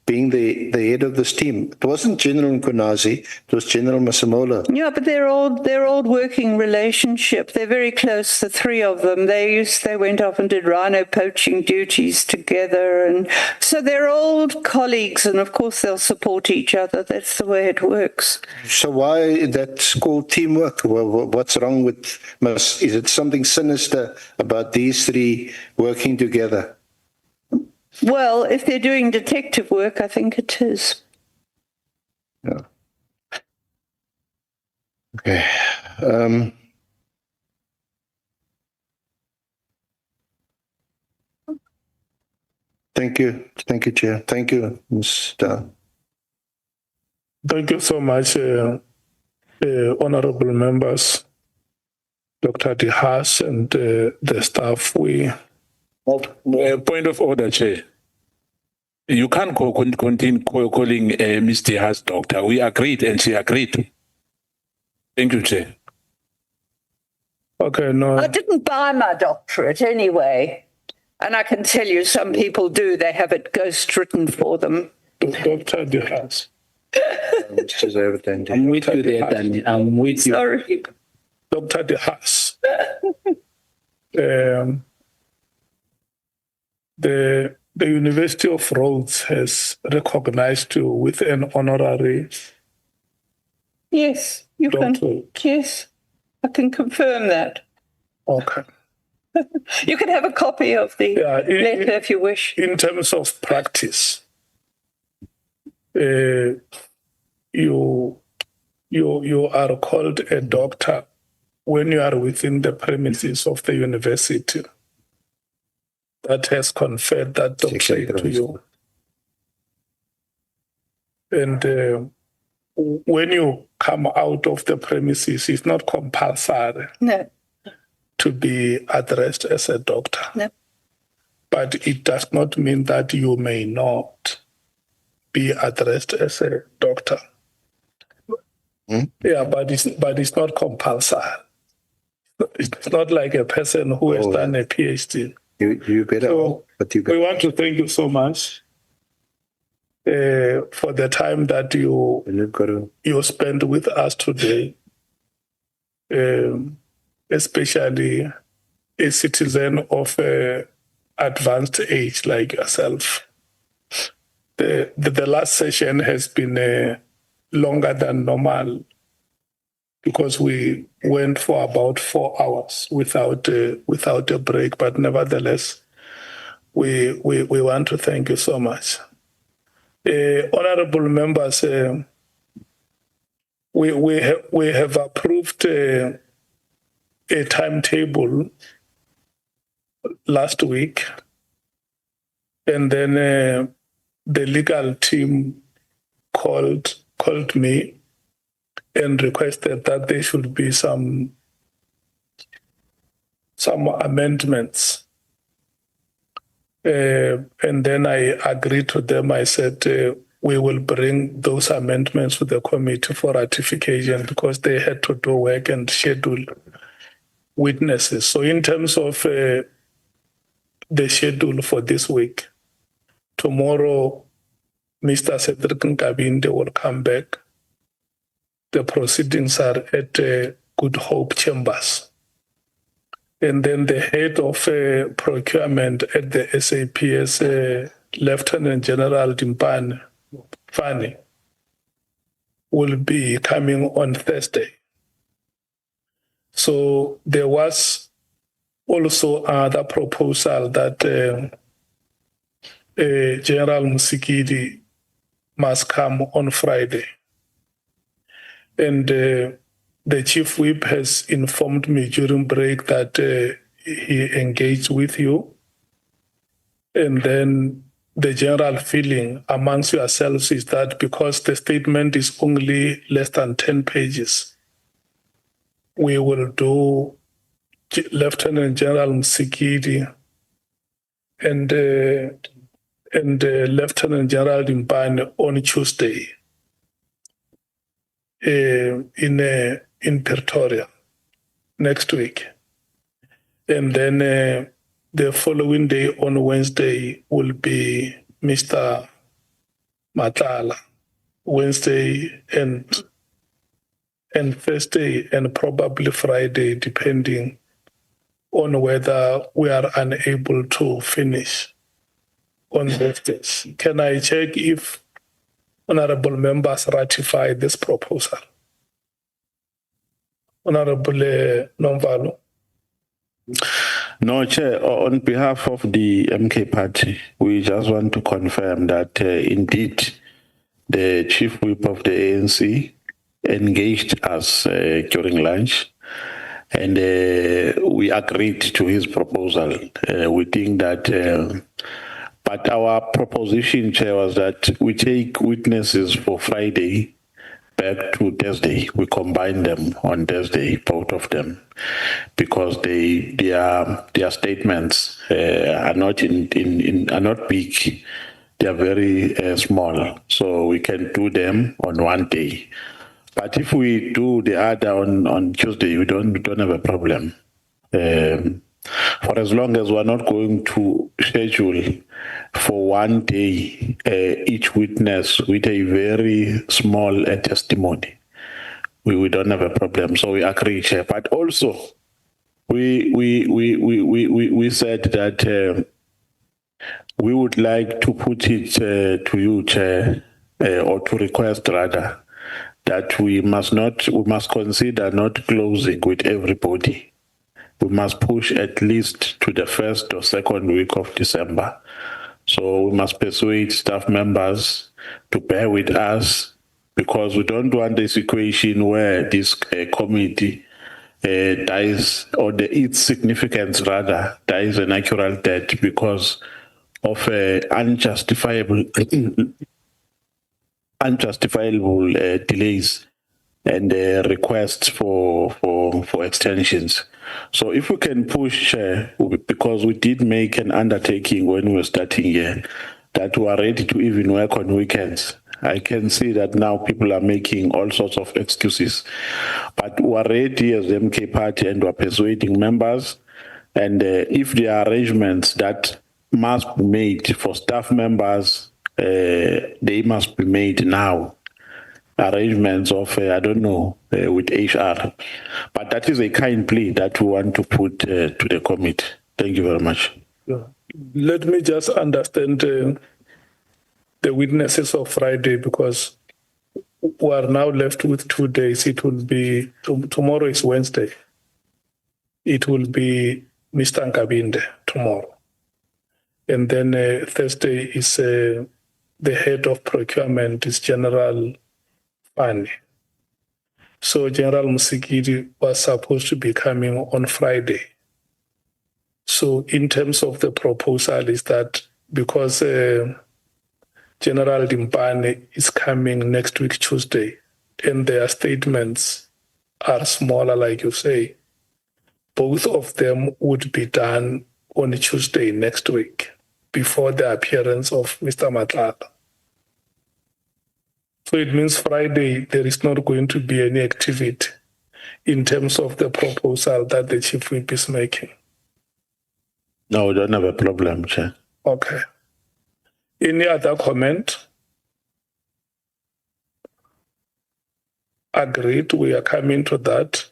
being the head of this team. It wasn't General Mkonazi, it was General Masemola. Yeah, but they're old working relationship. They're very close, the three of them. They went off and did rhino poaching duties together, and so they're old colleagues, and of course they'll support each other. That's the way it works. So why that's called teamwork? Well, what's wrong with is it something sinister about these three working together? Well, if they're doing detective work, I think it is. Yeah. Okay. Thank you. Thank you, Chair. Thank you, Mr. Thank you so much, honorable members, Dr. Haas and the staff. Point of order, Chair. You can't continue calling Mr. Haas doctor. We agreed and she agreed. Thank you, Chair. Okay, no. I didn't buy my doctorate anyway. And I can tell you some people do. They have it ghost written for them. Dr. Haas. I'm with you there, Danny. I'm with you. Sorry. Dr. Haas. The University of Rhodes has recognized you with an honorary. Yes, you doctorate. can. Yes, I can confirm that. Okay. You can have a copy of the letter if you wish. In terms of practice, you you are called a doctor when you are within the premises of the university that has conferred that doctorate to you. And when you come out of the premises, it's not compulsory No, to be addressed as a doctor. no. But it does not mean that you may not be addressed as a doctor. Yeah, but it's not compulsory. It's not like a person who has done a PhD. You better. So but you we want to thank you so much for the time that you spent with us today, especially a citizen of advanced age like yourself. The last session has been longer than normal because we went for about 4 hours without a break. But nevertheless, we want to thank you so much. Honorable members, we have approved a timetable last week, and then the legal team called me and requested that there should be some amendments. And then I agreed to them. I said, we will bring those amendments to the committee for ratification because they had to do work and schedule witnesses. So in terms of the schedule for this week, tomorrow, Mr. Cedric Nkabinde will come back. The proceedings are at Good Hope Chambers. And then the head of procurement at the SAPS, Lieutenant General Dimpane Fani, will be coming on Thursday. So there was also another proposal that General Musikidi must come on Friday. And the chief whip has informed me during break that he engaged with you. And then the general feeling amongst yourselves is that because the statement is only less than 10 pages, we will do Lieutenant General Musikidi and Lieutenant General Dimpane on Tuesday in Pretoria next week. And then the following day on Wednesday will be Mr. Matala. Wednesday and Thursday and probably Friday, depending on whether we are unable to finish on those days. Can I check if honorable members ratify this proposal? Honorable Nomvalo. No, Chair, on behalf of the MK Party, we just want to confirm that indeed the chief whip of the ANC engaged us during lunch, and we agreed to his proposal. We think that, but our proposition, Chair, was that we take witnesses for Friday back to Thursday. We combine them on Thursday, both of them, because their statements are not are not big. They are very small, so we can do them on one day. But if we do the other on Tuesday, we don't have a problem. For as long as we're not going to schedule for one day each witness with a very small testimony, we don't have a problem. So we agree, Chair. But also, we said that we would like to put it to you, Chair, or to request rather, that we must consider not closing with everybody. We must push at least to the first or second week of December. So we must persuade staff members to bear with us because we don't want a situation where this committee dies, or its significance rather dies a natural death because of unjustifiable delays and requests for extensions. So if we can push, because we did make an undertaking when we were starting here, that we are ready to even work on weekends. I can see that now people are making all sorts of excuses, but we are ready as the MK party and we are persuading members. And if there are arrangements that must be made for staff members, they must be made now. Arrangements of, I don't know, with HR. But that is a kind plea that we want to put to the committee. Thank you very much. Yeah. Let me just understand the witnesses of Friday, because we are now left with 2 days. It will be, tomorrow is Wednesday. It will be Mr. Nkabinde tomorrow. And then Thursday is the head of procurement is General Fani. So General Musikiri was supposed to be coming on Friday. So in terms of the proposal is that because General Dimpane is coming next week, Tuesday, and their statements are smaller, like you say, both of them would be done on Tuesday next week before the appearance of Mr. Matlala. So it means Friday, there is not going to be any activity in terms of the proposal that the Chief Whip is making. No, we don't have a problem, Chair. Okay. Any other comment? Agreed, we are coming to that.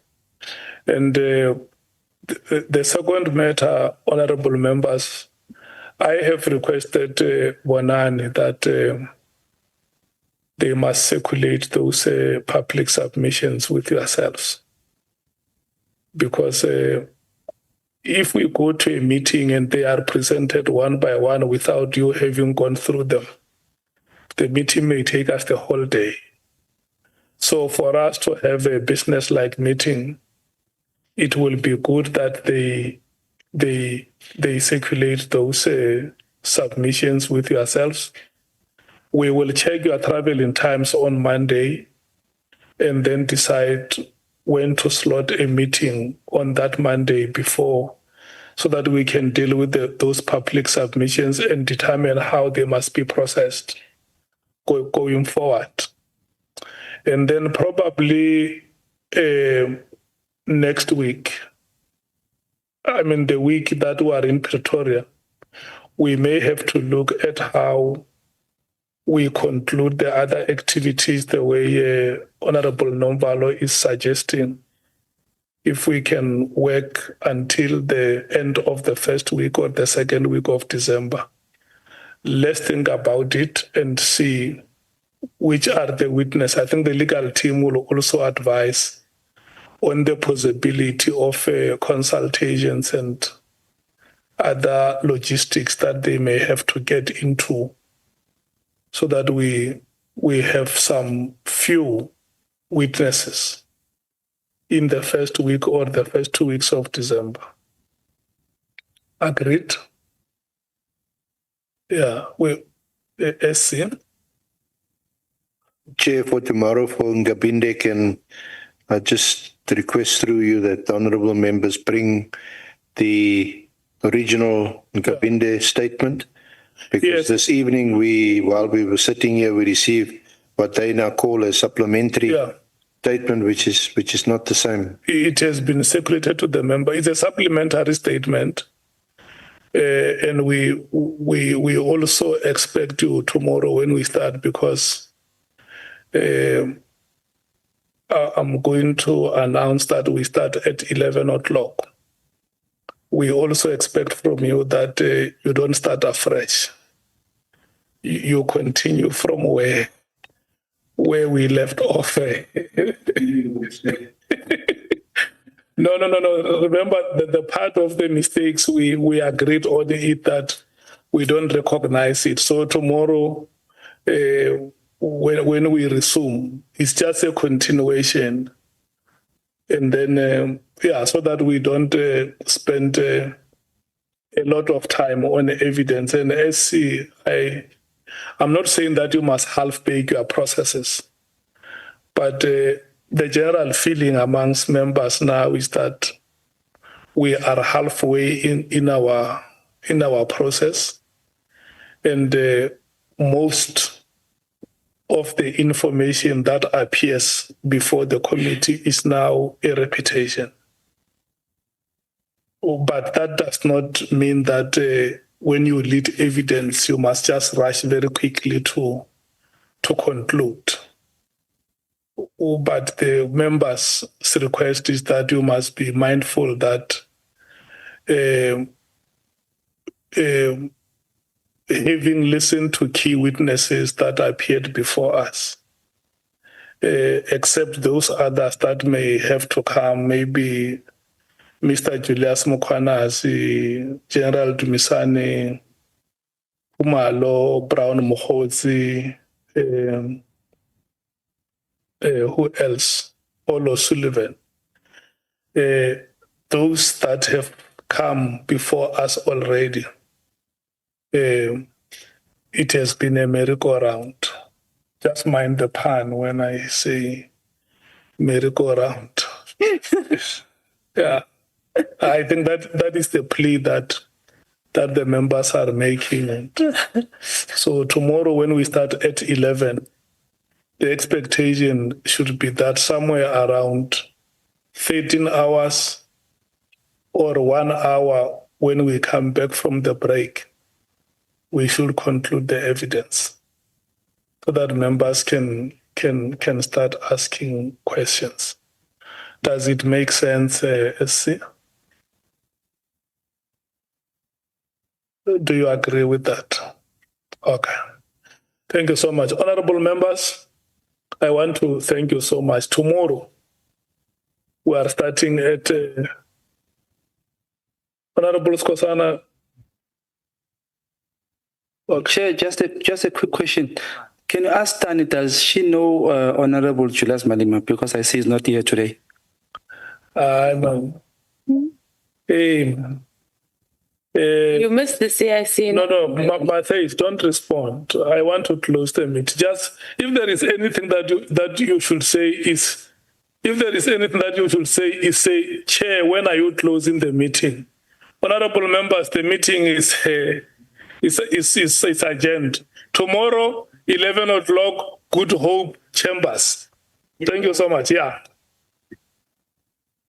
And the second matter, honorable members, I have requested Bonani that they must circulate those public submissions with yourselves. Because if we go to a meeting and they are presented one by one without you having gone through them, the meeting may take us the whole day. So for us to have a business-like meeting, it will be good that they circulate those submissions with yourselves. We will check your traveling times on Monday and then decide when to slot a meeting on that Monday before, so that we can deal with those public submissions and determine how they must be processed going forward. And then probably next week, I mean the week that we are in Pretoria, we may have to look at how we conclude the other activities the way Honorable Nomvalo is suggesting. If we can work until the end of the first week or the second week of December, let's think about it and see which are the witnesses. I think the legal team will also advise on the possibility of consultations and other logistics that they may have to get into, so that we have some few witnesses in the first week or the first 2 weeks of December. Agreed? Yeah, SC. Chair, for tomorrow for Ngabinde, can I just request through you that the honourable members bring the original Ngabinde statement? Because Yes. this evening, while we were sitting here, we received what they now call a supplementary statement, which is not the same. It has been circulated to the member. It's a supplementary statement. And we also expect you tomorrow when we start, because I'm going to announce that we start at 11 o'clock. We also expect from you that you don't start afresh. You continue from where we left off. No. Remember the part of the mistakes we agreed on it, that we don't recognize it. So tomorrow when we resume. It's just a continuation. And then, so that we don't spend a lot of time on evidence. And I'm not saying that you must half-bake your processes, but the general feeling amongst members now is that we are halfway in our process, and most of the information that appears before the committee is now a repetition. But that does not mean that when you lead evidence, you must just rush very quickly to conclude. But the members' request is that you must be mindful that having listened to key witnesses that appeared before us, except those others that may have to come, maybe Mr. Julius Mukwanazi, General Dumisani, Umalo, Brown Muhozi, who else? Olo Sullivan. Those that have come before us already, it has been a merry-go-round. Just mind the pun when I say merry-go-round. Yeah, I think that is the plea that the members are making. So tomorrow when we start at 11, the expectation should be that somewhere around 13 hours or 1 hour when we come back from the break, we should conclude the evidence so that members can start asking questions. Does it make sense, SC? Do you agree with that? Okay. Thank you so much. Honorable members, I want to thank you so much. Tomorrow, we are starting at Honorable Skosana. Chair, Okay. just a quick question. Can you ask Tani, does she know Honorable Julius Malema? Because I see he's not here today. No. Hey, You missed the CIC. no, Matthias, don't respond. I want to close the meeting. Just if there is anything that you should say is, say, Chair, when are you closing the meeting? Honorable members, the meeting is adjourned. Tomorrow, 11 o'clock, Good Hope Chambers. Thank you so much. Yeah.